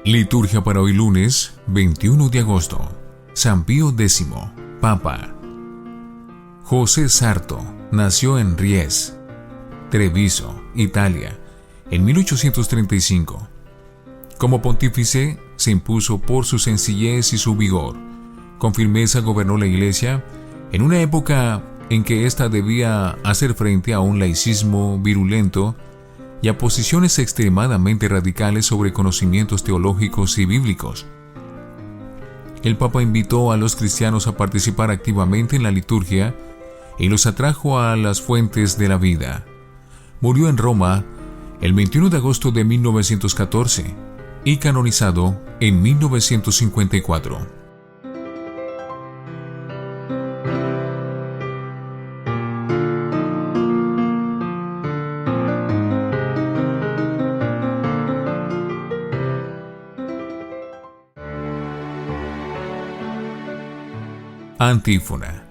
Liturgia para hoy lunes 21 de agosto. San Pío X, Papa. José Sarto nació en Ries, Treviso, Italia, en 1835. Como pontífice, se impuso por su sencillez y su vigor. Con firmeza gobernó la Iglesia en una época en que ésta debía hacer frente a un laicismo virulento y a posiciones extremadamente radicales sobre conocimientos teológicos y bíblicos. El Papa invitó a los cristianos a participar activamente en la liturgia y los atrajo a las fuentes de la vida. Murió en Roma el 21 de agosto de 1914 y canonizado en 1954. Antífona.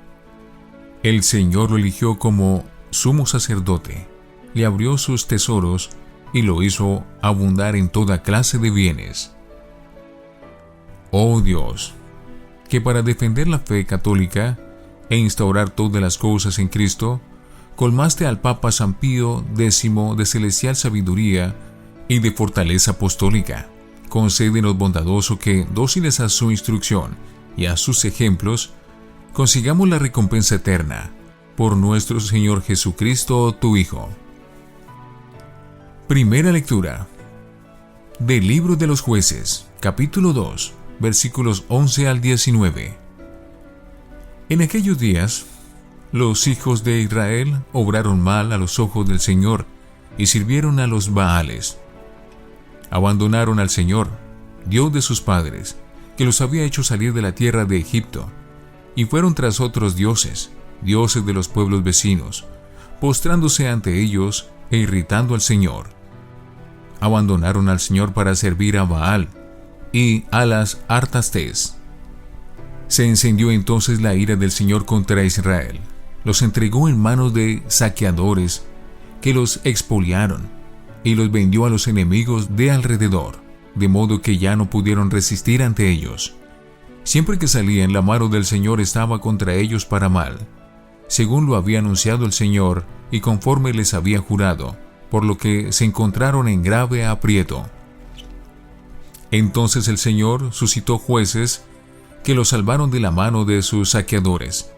El Señor lo eligió como sumo sacerdote, le abrió sus tesoros y lo hizo abundar en toda clase de bienes. Oh Dios, que para defender la fe católica e instaurar todas las cosas en Cristo, colmaste al Papa San Pío X de celestial sabiduría y de fortaleza apostólica. Concédenos bondadoso que, dóciles a su instrucción y a sus ejemplos, consigamos la recompensa eterna, por nuestro Señor Jesucristo, tu Hijo. Primera lectura del Libro de los Jueces, capítulo 2, versículos 11 al 19. En aquellos días, los hijos de Israel obraron mal a los ojos del Señor y sirvieron a los Baales. Abandonaron al Señor, Dios de sus padres, que los había hecho salir de la tierra de Egipto, y fueron tras otros dioses, dioses de los pueblos vecinos, postrándose ante ellos e irritando al Señor. Abandonaron al Señor para servir a Baal y a las Artastés. Se encendió entonces la ira del Señor contra Israel. Los entregó en manos de saqueadores que los expoliaron y los vendió a los enemigos de alrededor, de modo que ya no pudieron resistir ante ellos. Siempre que salían, la mano del Señor estaba contra ellos para mal, según lo había anunciado el Señor y conforme les había jurado, por lo que se encontraron en grave aprieto. Entonces el Señor suscitó jueces que los salvaron de la mano de sus saqueadores.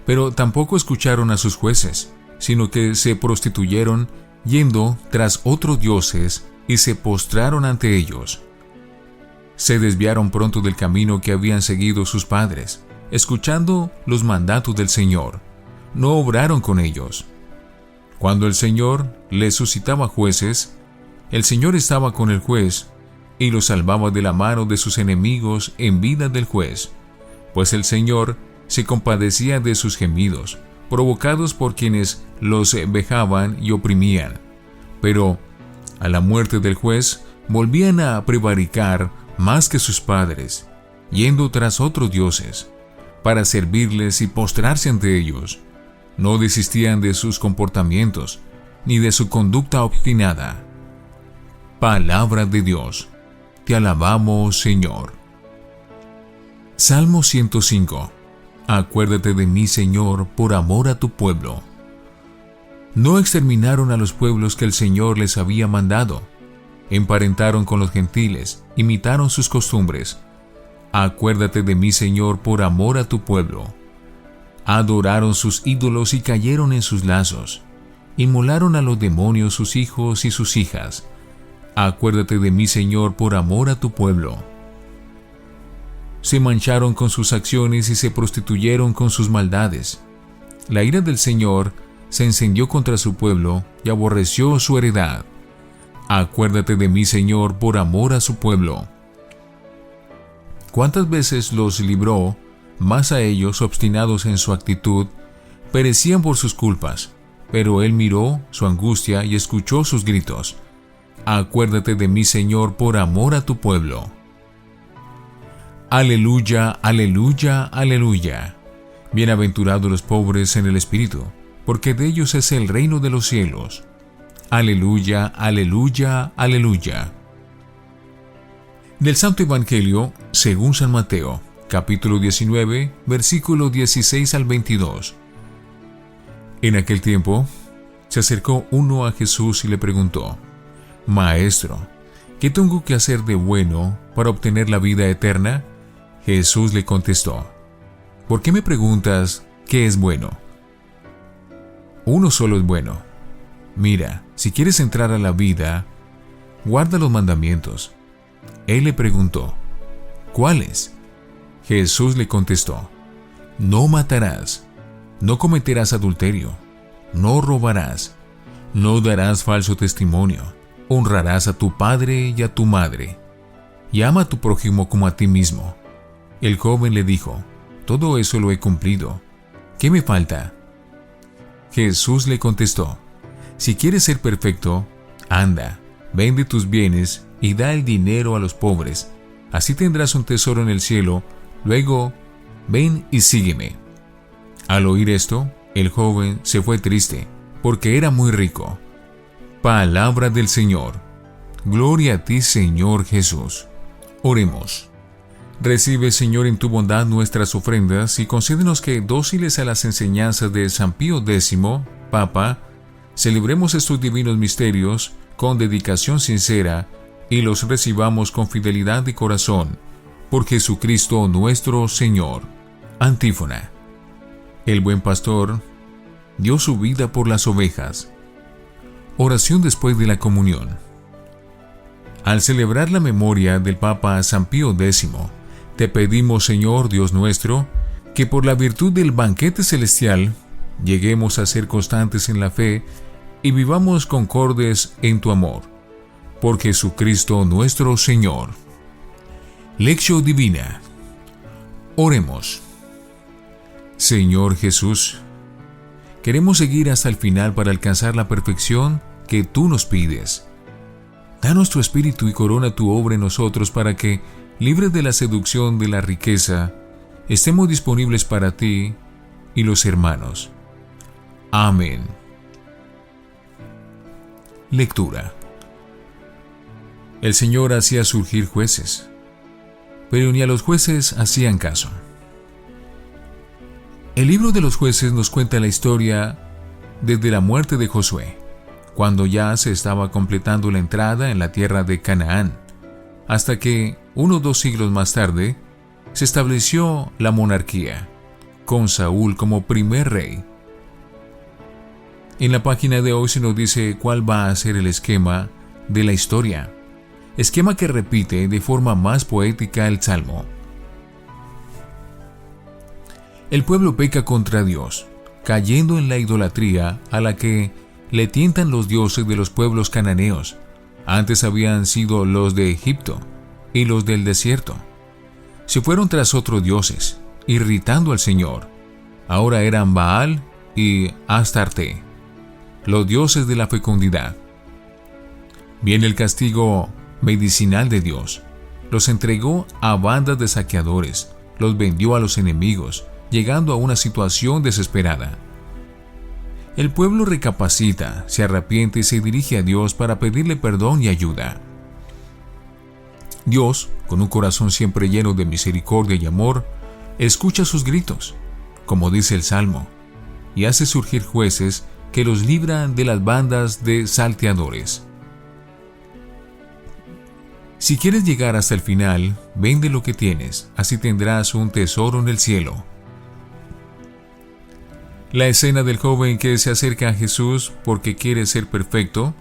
Pero tampoco escucharon a sus jueces, sino que se prostituyeron yendo tras otros dioses y se postraron ante ellos. Se desviaron pronto del camino que habían seguido sus padres, escuchando los mandatos del Señor. No obraron con ellos. Cuando el Señor les suscitaba jueces, el Señor estaba con el juez y los salvaba de la mano de sus enemigos en vida del juez, pues el Señor se compadecía de sus gemidos, provocados por quienes los vejaban y oprimían. Pero a la muerte del juez volvían a prevaricar más que sus padres, yendo tras otros dioses, para servirles y postrarse ante ellos. No desistían de sus comportamientos, ni de su conducta obstinada. Palabra de Dios. Te alabamos, Señor. Salmo 105. Acuérdate de mí, Señor, por amor a tu pueblo. No exterminaron a los pueblos que el Señor les había mandado. Emparentaron con los gentiles, imitaron sus costumbres. Acuérdate de mí, Señor, por amor a tu pueblo. Adoraron sus ídolos y cayeron en sus lazos. Inmolaron a los demonios sus hijos y sus hijas. Acuérdate de mí, Señor, por amor a tu pueblo. Se mancharon con sus acciones y se prostituyeron con sus maldades. La ira del Señor se encendió contra su pueblo y aborreció su heredad. Acuérdate de mí, Señor, por amor a su pueblo. ¿Cuántas veces los libró? Mas a ellos, obstinados en su actitud, perecían por sus culpas. Pero él miró su angustia y escuchó sus gritos. Acuérdate de mí, Señor, por amor a tu pueblo. Aleluya, aleluya, aleluya. Bienaventurados los pobres en el espíritu, porque de ellos es el reino de los cielos. Aleluya, aleluya, aleluya. Del Santo Evangelio según San Mateo, capítulo 19, versículo 16 al 22. En aquel tiempo, se acercó uno a Jesús y le preguntó: Maestro, ¿qué tengo que hacer de bueno para obtener la vida eterna? Jesús le contestó: ¿Por qué me preguntas qué es bueno? Uno solo es bueno. Mira, si quieres entrar a la vida, guarda los mandamientos. Él le preguntó: ¿Cuáles? Jesús le contestó: No matarás, no cometerás adulterio, no robarás, no darás falso testimonio, honrarás a tu padre y a tu madre, y ama a tu prójimo como a ti mismo. El joven le dijo: Todo eso lo he cumplido. ¿Qué me falta? Jesús le contestó: Si quieres ser perfecto, anda, vende tus bienes y da el dinero a los pobres. Así tendrás un tesoro en el cielo. Luego, ven y sígueme. Al oír esto, el joven se fue triste, porque era muy rico. Palabra del Señor. Gloria a ti, Señor Jesús. Oremos. Recibe, Señor, en tu bondad nuestras ofrendas y concédenos que, dóciles a las enseñanzas de San Pío X, Papa, celebremos estos divinos misterios con dedicación sincera y los recibamos con fidelidad de corazón. Por Jesucristo nuestro Señor. Antífona. El buen pastor dio su vida por las ovejas. Oración después de la comunión. Al celebrar la memoria del Papa San Pío X, te pedimos, Señor Dios nuestro, que por la virtud del banquete celestial lleguemos a ser constantes en la fe y vivamos concordes en tu amor. Por Jesucristo nuestro Señor. Lección Divina. Oremos. Señor Jesús, queremos seguir hasta el final para alcanzar la perfección que tú nos pides. Danos tu espíritu y corona tu obra en nosotros para que, libres de la seducción de la riqueza, estemos disponibles para ti y los hermanos. Amén. Lectura. El Señor hacía surgir jueces, pero ni a los jueces hacían caso. El libro de los jueces nos cuenta la historia desde la muerte de Josué, cuando ya se estaba completando la entrada en la tierra de Canaán, hasta que, 1 o 2 siglos más tarde, se estableció la monarquía, con Saúl como primer rey. En la página de hoy se nos dice cuál va a ser el esquema de la historia, esquema que repite de forma más poética el Salmo. El pueblo peca contra Dios, cayendo en la idolatría a la que le tientan los dioses de los pueblos cananeos. Antes habían sido los de Egipto y los del desierto. Se fueron tras otros dioses, irritando al Señor. Ahora eran Baal y Astarte, los dioses de la fecundidad. Viene el castigo medicinal de Dios. Los entregó a bandas de saqueadores, los vendió a los enemigos, llegando a una situación desesperada. El pueblo recapacita, se arrepiente y se dirige a Dios para pedirle perdón y ayuda. Dios, con un corazón siempre lleno de misericordia y amor, escucha sus gritos, como dice el Salmo, y hace surgir jueces que los libran de las bandas de salteadores. Si quieres llegar hasta el final, vende lo que tienes, así tendrás un tesoro en el cielo. La escena del joven que se acerca a Jesús porque quiere ser perfecto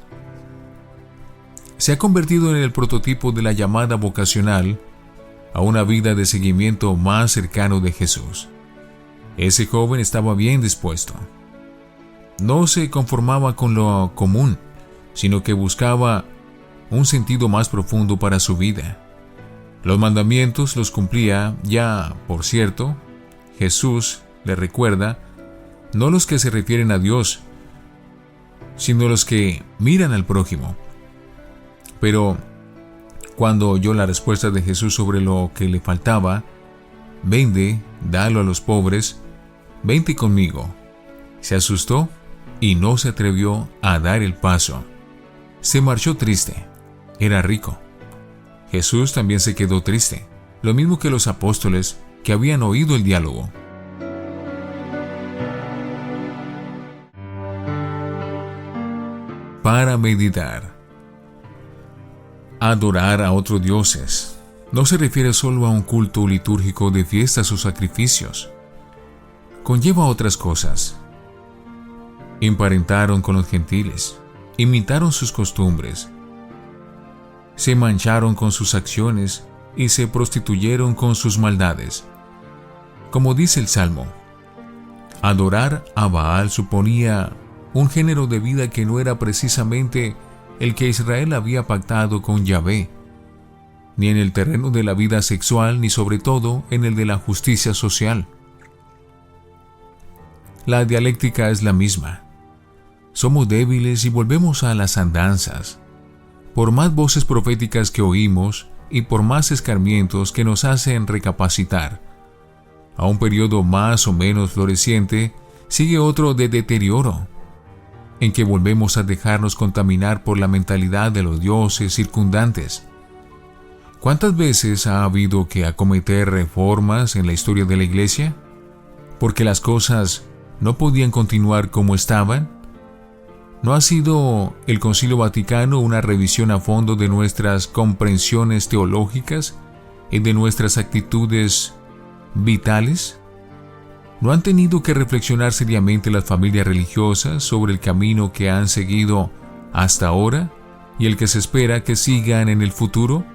se ha convertido en el prototipo de la llamada vocacional a una vida de seguimiento más cercano de Jesús. Ese joven estaba bien dispuesto. No se conformaba con lo común, sino que buscaba un sentido más profundo para su vida. Los mandamientos los cumplía ya, por cierto, Jesús le recuerda, no los que se refieren a Dios, sino los que miran al prójimo. Pero Cuando oyó la respuesta de Jesús sobre lo que le faltaba, vende, dalo a los pobres, vente conmigo, se asustó y no se atrevió a dar el paso. Se marchó triste. Era rico. Jesús también se quedó triste, lo mismo que los apóstoles que habían oído el diálogo. Para meditar. Adorar a otros dioses no se refiere solo a un culto litúrgico de fiestas o sacrificios. Conlleva otras cosas. Emparentaron con los gentiles, imitaron sus costumbres, se mancharon con sus acciones y se prostituyeron con sus maldades. Como dice el Salmo, adorar a Baal suponía un género de vida que no era precisamente el que Israel había pactado con Yahvé, ni en el terreno de la vida sexual, ni sobre todo en el de la justicia social. La dialéctica es la misma. Somos débiles y volvemos a las andanzas. Por más voces proféticas que oímos y por más escarmientos que nos hacen recapacitar, a un periodo más o menos floreciente sigue otro de deterioro, en que volvemos a dejarnos contaminar por la mentalidad de los dioses circundantes. ¿Cuántas veces ha habido que acometer reformas en la historia de la Iglesia? Porque las cosas no podían continuar como estaban. ¿No ha sido el Concilio Vaticano una revisión a fondo de nuestras comprensiones teológicas y de nuestras actitudes vitales? ¿No han tenido que reflexionar seriamente las familias religiosas sobre el camino que han seguido hasta ahora y el que se espera que sigan en el futuro,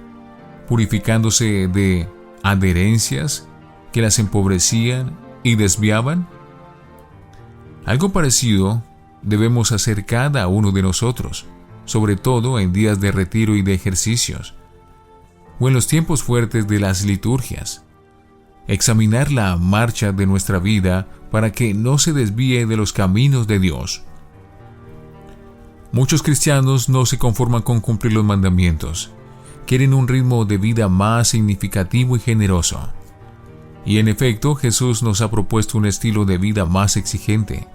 purificándose de adherencias que las empobrecían y desviaban? Algo parecido debemos hacer cada uno de nosotros, sobre todo en días de retiro y de ejercicios, o en los tiempos fuertes de las liturgias. Examinar la marcha de nuestra vida para que no se desvíe de los caminos de Dios. Muchos cristianos no se conforman con cumplir los mandamientos, quieren un ritmo de vida más significativo y generoso. Y en efecto, Jesús nos ha propuesto un estilo de vida más exigente.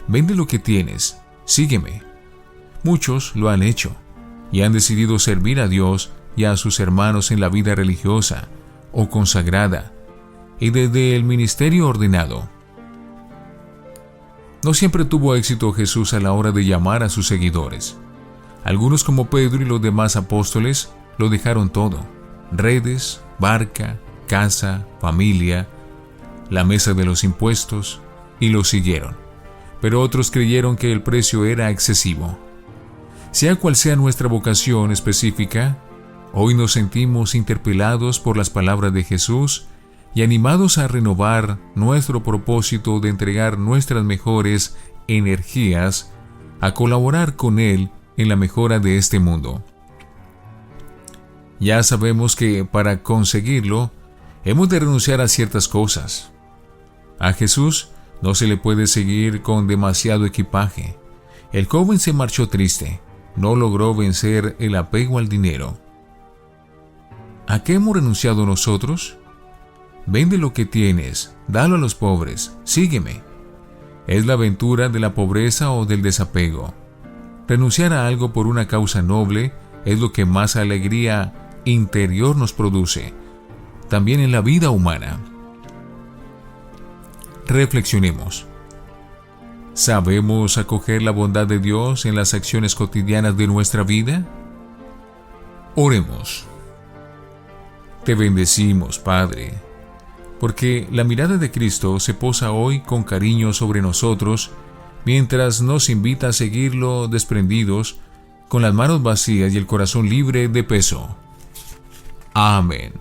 Vende lo que tienes, sígueme. Muchos lo han hecho y han decidido servir a Dios y a sus hermanos en la vida religiosa o consagrada y desde el ministerio ordenado. No siempre tuvo éxito Jesús a la hora de llamar a sus seguidores. Algunos, como Pedro y los demás apóstoles, lo dejaron todo: redes, barca, casa, familia, la mesa de los impuestos, y lo siguieron. Pero otros creyeron que el precio era excesivo. Sea cual sea nuestra vocación específica, hoy nos sentimos interpelados por las palabras de Jesús y animados a renovar nuestro propósito de entregar nuestras mejores energías a colaborar con Él en la mejora de este mundo. Ya sabemos que para conseguirlo hemos de renunciar a ciertas cosas. A Jesús no se le puede seguir con demasiado equipaje. El joven se marchó triste, no logró vencer el apego al dinero. ¿A qué hemos renunciado nosotros? Vende lo que tienes, dalo a los pobres, sígueme. ¿Es la aventura de la pobreza o del desapego? Renunciar a algo por una causa noble es lo que más alegría interior nos produce, también en la vida humana. Reflexionemos. ¿Sabemos acoger la bondad de Dios en las acciones cotidianas de nuestra vida? Oremos. Te bendecimos, Padre, porque la mirada de Cristo se posa hoy con cariño sobre nosotros, mientras nos invita a seguirlo desprendidos, con las manos vacías y el corazón libre de peso. Amén.